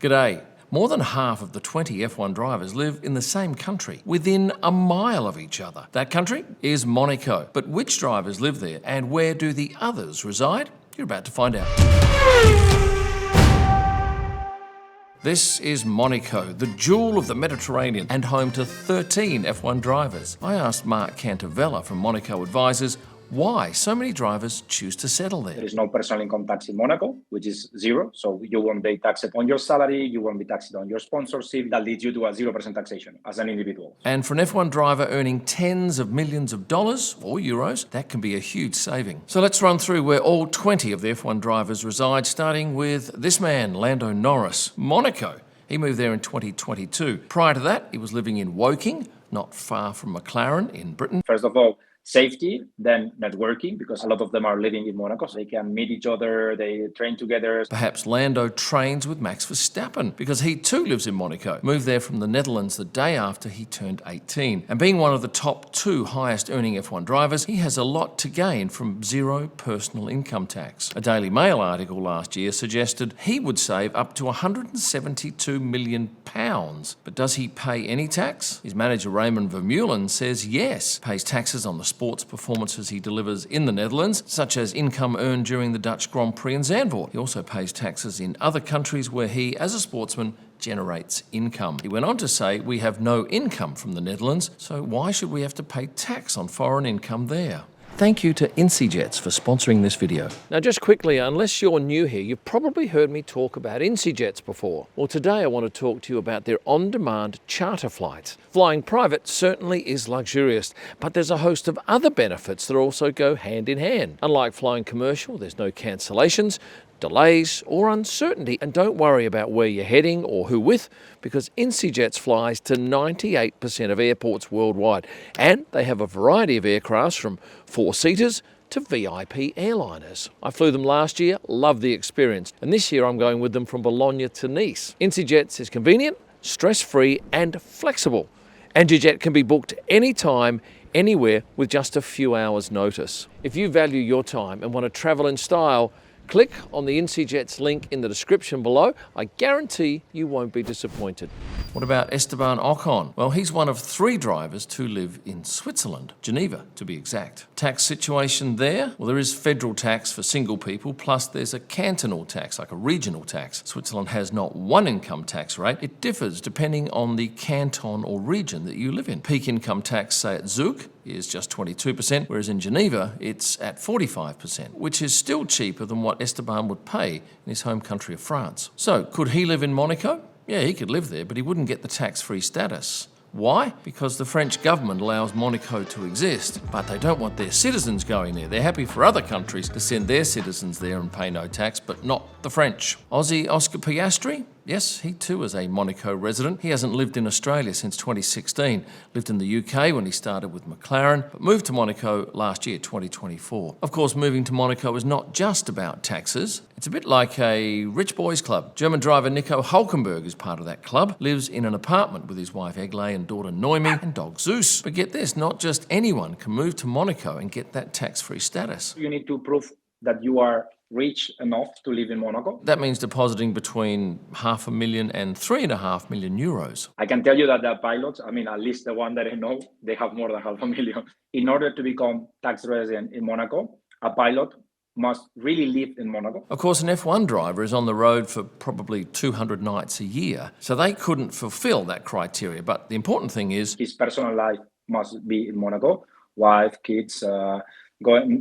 G'day. More than half of the 20 F1 drivers live in the same country, within a mile of each other. That country is Monaco. But which drivers live there and where do the others reside? You're about to find out. This is Monaco, the jewel of the Mediterranean and home to 13 F1 drivers. I asked Mark Cantavella from Monaco Advisors why so many drivers choose to settle there. There is no personal income tax in Monaco, which is zero. So you won't be taxed on your salary, you won't be taxed on your sponsorship. That leads you to a 0% taxation as an individual. And for an F1 driver earning tens of millions of dollars or euros, that can be a huge saving. So let's run through where all 20 of the F1 drivers reside, starting with this man, Lando Norris. Monaco. He moved there in 2022. Prior to that, he was living in Woking, not far from McLaren in Britain. First of all, safety, then networking, because a lot of them are living in Monaco, so they can meet each other, they train together. Perhaps Lando trains with Max Verstappen because he too lives in Monaco. Moved there from the Netherlands the day after he turned 18. And being one of the top 2 highest earning F1 drivers, he has a lot to gain from zero personal income tax. A Daily Mail article last year suggested he would save up to £172 million. But does he pay any tax? His manager Raymond Vermeulen says yes, pays taxes on the sports performances he delivers in the Netherlands, such as income earned during the Dutch Grand Prix in Zandvoort. He also pays taxes in other countries where he, as a sportsman, generates income. He went on to say, we have no income from the Netherlands, so why should we have to pay tax on foreign income there? Thank you to IncyJets for sponsoring this video. Now just quickly, unless you're new here, you've probably heard me talk about IncyJets before. Well, today I want to talk to you about their on-demand charter flights. Flying private certainly is luxurious, but there's a host of other benefits that also go hand in hand. Unlike flying commercial, there's no cancellations, delays or uncertainty, and don't worry about where you're heading or who with, because IncyJets flies to 98% of airports worldwide, and they have a variety of aircrafts from 4-seaters to VIP airliners. I flew them last year, loved the experience, and this year I'm going with them from Bologna to Nice. IncyJets is convenient, stress-free and flexible, and your jet can be booked anytime, anywhere with just a few hours notice. If you value your time and want to travel in style, click on the IncyJets link in the description below. I guarantee you won't be disappointed. What about Esteban Ocon? Well, he's one of 3 drivers to live in Switzerland, Geneva to be exact. Tax situation there? Well, there is federal tax for single people, plus there's a cantonal tax, like a regional tax. Switzerland has not one income tax rate. It differs depending on the canton or region that you live in. Peak income tax, say at Zug, is just 22%, whereas in Geneva, it's at 45%, which is still cheaper than what Esteban would pay in his home country of France. So, could he live in Monaco? Yeah, he could live there, but he wouldn't get the tax-free status. Why? Because the French government allows Monaco to exist, but they don't want their citizens going there. They're happy for other countries to send their citizens there and pay no tax, but not the French. Aussie Oscar Piastri? Yes, he too is a Monaco resident. He hasn't lived in Australia since 2016. Lived in the UK when he started with McLaren, but moved to Monaco last year, 2024. Of course, moving to Monaco is not just about taxes. It's a bit like a rich boys club. German driver Nico Hülkenberg is part of that club, lives in an apartment with his wife Egle and daughter Noemi and dog Zeus. But get this, not just anyone can move to Monaco and get that tax-free status. You need to prove that you are rich enough to live in Monaco. That means depositing between €500,000 and €3.5 million. I can tell you that the pilots, at least the one that I know, they have more than $500,000. In order to become tax resident in Monaco, a pilot must really live in Monaco. Of course, an F1 driver is on the road for probably 200 nights a year, so they couldn't fulfill that criteria. But the important thing is his personal life must be in Monaco, wife, kids,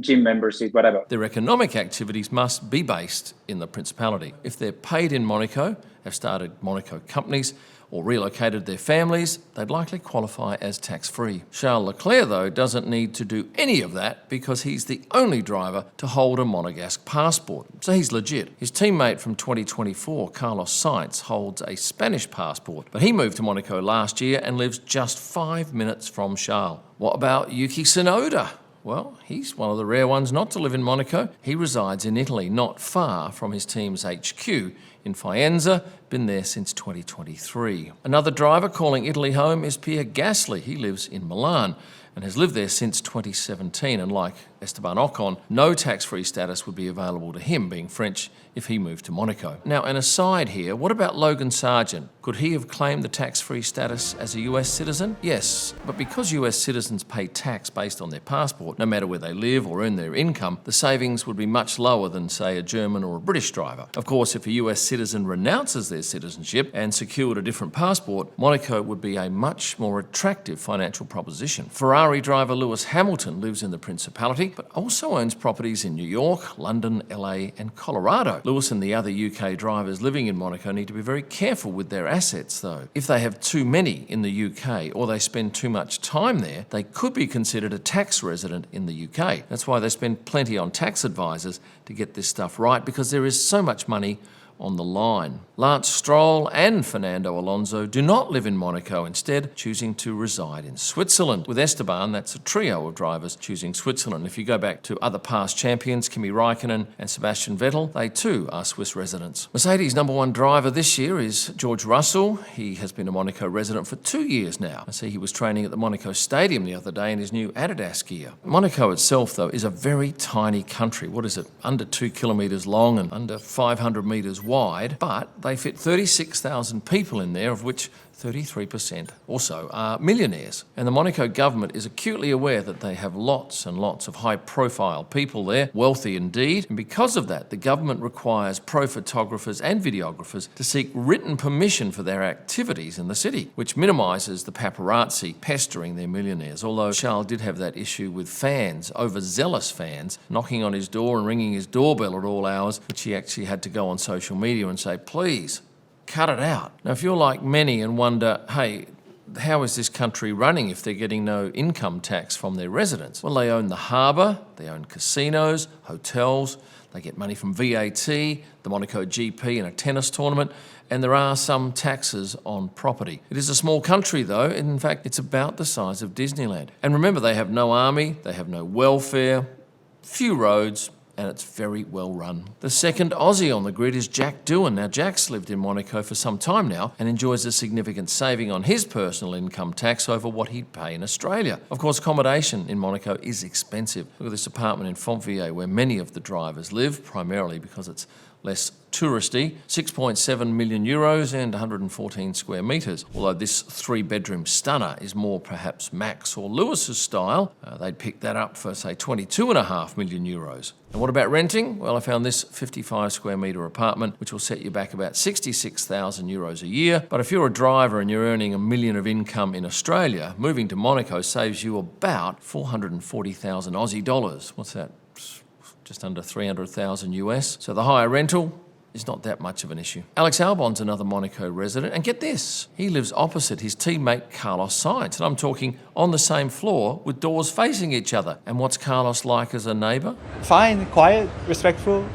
gym membership, whatever. Their economic activities must be based in the Principality. If they're paid in Monaco, have started Monaco companies, or relocated their families, they'd likely qualify as tax-free. Charles Leclerc, though, doesn't need to do any of that because he's the only driver to hold a Monegasque passport, so he's legit. His teammate from 2024, Carlos Sainz, holds a Spanish passport, but he moved to Monaco last year and lives just 5 minutes from Charles. What about Yuki Tsunoda? Well, he's one of the rare ones not to live in Monaco. He resides in Italy, not far from his team's HQ in Faenza, been there since 2023. Another driver calling Italy home is Pierre Gasly. He lives in Milan and has lived there since 2017, and like Esteban Ocon, no tax-free status would be available to him, being French, if he moved to Monaco. Now, an aside here, what about Logan Sargent? Could he have claimed the tax-free status as a US citizen? Yes, but because US citizens pay tax based on their passport, no matter where they live or earn their income, the savings would be much lower than, say, a German or a British driver. Of course, if a US citizen renounces their citizenship and secured a different passport, Monaco would be a much more attractive financial proposition. Ferrari driver Lewis Hamilton lives in the Principality, but also owns properties in New York, London, LA, and Colorado. Lewis and the other UK drivers living in Monaco need to be very careful with their assets, though. If they have too many in the UK or they spend too much time there, they could be considered a tax resident in the UK. That's why they spend plenty on tax advisors to get this stuff right, because there is so much money on the line. Lance Stroll and Fernando Alonso do not live in Monaco, instead choosing to reside in Switzerland. With Esteban, that's a trio of drivers choosing Switzerland. If you go back to other past champions, Kimi Raikkonen and Sebastian Vettel, they too are Swiss residents. Mercedes' number one driver this year is George Russell. He has been a Monaco resident for 2 years now. I see he was training at the Monaco Stadium the other day in his new Adidas gear. Monaco itself, though, is a very tiny country. What is it? Under 2 kilometres long and under 500 metres wide, but they fit 36,000 people in there, of which 33% or so are millionaires. And the Monaco government is acutely aware that they have lots and lots of high-profile people there, wealthy indeed, and because of that, the government requires pro photographers and videographers to seek written permission for their activities in the city, which minimises the paparazzi pestering their millionaires, although Charles did have that issue with fans, overzealous fans, knocking on his door and ringing his doorbell at all hours, which he actually had to go on social media and say, please, cut it out. Now, if you're like many and wonder, hey, how is this country running if they're getting no income tax from their residents? Well, they own the harbour, they own casinos, hotels, they get money from VAT, the Monaco GP and a tennis tournament, and there are some taxes on property. It is a small country, though. In fact, it's about the size of Disneyland. And remember, they have no army, they have no welfare, few roads, and it's very well run. The second Aussie on the grid is Jack Doohan. Now, Jack's lived in Monaco for some time now and enjoys a significant saving on his personal income tax over what he'd pay in Australia. Of course, accommodation in Monaco is expensive. Look at this apartment in Fontvieille where many of the drivers live, primarily because it's less touristy, 6.7 million euros and 114 square metres. Although this 3-bedroom stunner is more perhaps Max or Lewis's style, they'd pick that up for, say, 22.5 million euros. And what about renting? Well, I found this 55 square metre apartment, which will set you back about 66,000 euros a year. But if you're a driver and you're earning $1 million of income in Australia, moving to Monaco saves you about 440,000 Aussie dollars. What's that? Just under 300,000 US. So the higher rental is not that much of an issue. Alex Albon's another Monaco resident, and get this, he lives opposite his teammate Carlos Sainz, and I'm talking on the same floor with doors facing each other. And what's Carlos like as a neighbour? Fine, quiet, respectful.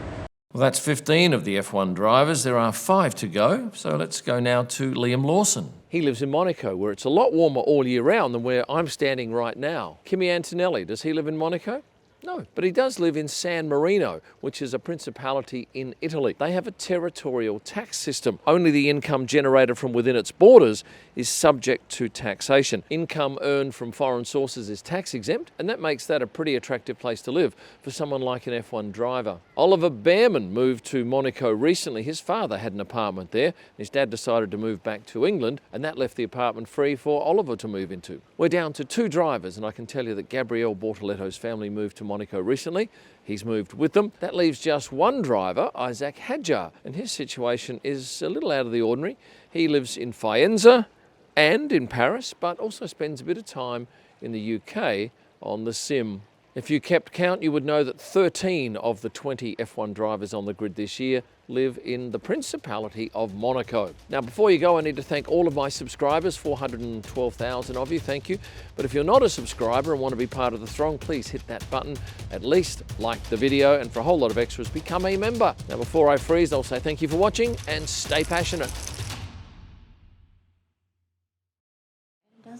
Well, that's 15 of the F1 drivers. There are 5 to go, so let's go now to Liam Lawson. He lives in Monaco, where it's a lot warmer all year round than where I'm standing right now. Kimi Antonelli, does he live in Monaco? No, but he does live in San Marino, which is a principality in Italy. They have a territorial tax system. Only the income generated from within its borders is subject to taxation. Income earned from foreign sources is tax exempt, and that makes that a pretty attractive place to live for someone like an F1 driver. Oliver Bearman moved to Monaco recently. His father had an apartment there. His dad decided to move back to England, and that left the apartment free for Oliver to move into. We're down to 2 drivers, and I can tell you that Gabriele Bortoletto's family moved to Monaco recently. He's moved with them. That leaves just 1 driver, Isaac Hadjar, and his situation is a little out of the ordinary. He lives in Faenza and in Paris, but also spends a bit of time in the UK on the sim. If you kept count, you would know that 13 of the 20 F1 drivers on the grid this year live in the Principality of Monaco. Now, before you go, I need to thank all of my subscribers, 412,000 of you, thank you. But if you're not a subscriber and want to be part of the throng, please hit that button, at least like the video, and for a whole lot of extras, become a member. Now, before I freeze, I'll say thank you for watching and stay passionate.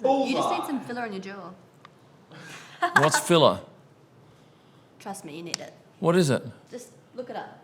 You just need some filler in your jaw. What's filler? Trust me, you need it. What is it? Just look it up.